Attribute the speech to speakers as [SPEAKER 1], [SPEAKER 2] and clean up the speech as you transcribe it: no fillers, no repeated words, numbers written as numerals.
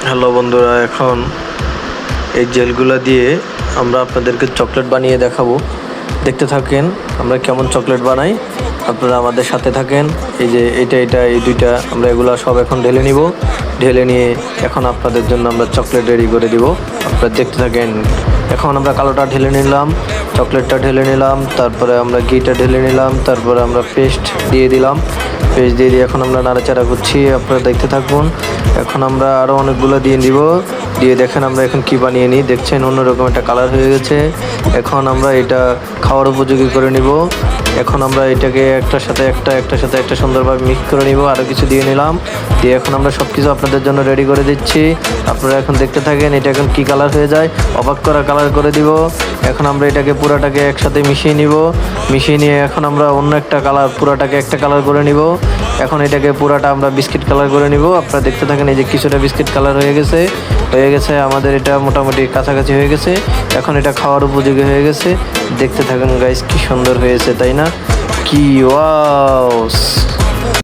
[SPEAKER 1] Hello বন্ধুরা, এখন এই জেলগুলো দিয়ে আমরা আপনাদেরকে চকলেট বানিয়ে দেখাবো। দেখতে থাকেন আমরা কেমন চকলেট বানাই, আপনারা আমাদের সাথে থাকেন। এই যে এটা এই দুইটা আমরা এগুলো সব এখন ঢেলে নিব। ঢেলে নিয়ে এখন আপনাদের জন্য আমরা চকলেট রেডি করে দিব। আপনারা দেখতে থাকেন। এখন আমরা কালোটা ঢেলে নিলাম, চকলেটটা ঢেলে নিলাম, তারপরে আমরা ঘিটা ঢেলে নিলাম, তারপরে আমরা পেস্ট দিয়ে দিলাম। পেস্ট দিয়ে এখন আমরা নাড়াচাড়া করছি, আপনারা দেখতে থাকুন। এখন আমরা আরও অনেকগুলো দিয়ে দিব। দিয়ে দেখেন আমরা এখন কি বানিয়ে নিই। দেখছেন অন্যরকম একটা কালার হয়ে গেছে। এখন আমরা এটা খাওয়ার উপযোগী করে নিব। এখন আমরা এটাকে একটার সাথে একটা সুন্দরভাবে মিক্স করে নিব। আরও কিছু দিয়ে নিলাম, দিয়ে এখন আমরা সব কিছু আপনাদের জন্য রেডি করে দিচ্ছি। আপনারা এখন দেখতে থাকেন এটা এখন কি কালার হয়ে যায়, অবাক করা কালার করে দিব। এখন আমরা এটাকে পুরাটাকে একসাথে মিশিয়ে নিব। মিশিয়ে নিয়ে এখন আমরা অন্য একটা কালার, পুরাটাকে একটা কালার করে নিব। এখন এটাকে পুরাটা আমরা বিস্কিট কালার করে নিব। আপনারা দেখতে থাকেন এই যে কিছুটা বিস্কিট কালার হয়ে গেছে আমাদের এটা মোটামুটি কাছাকাছি হয়ে গেছে। এখন এটা খাওয়ার উপযোগী হয়ে গেছে। দেখতে থাকেন গাইস, কি সুন্দর হয়েছে তাই না? কি ওয়াও!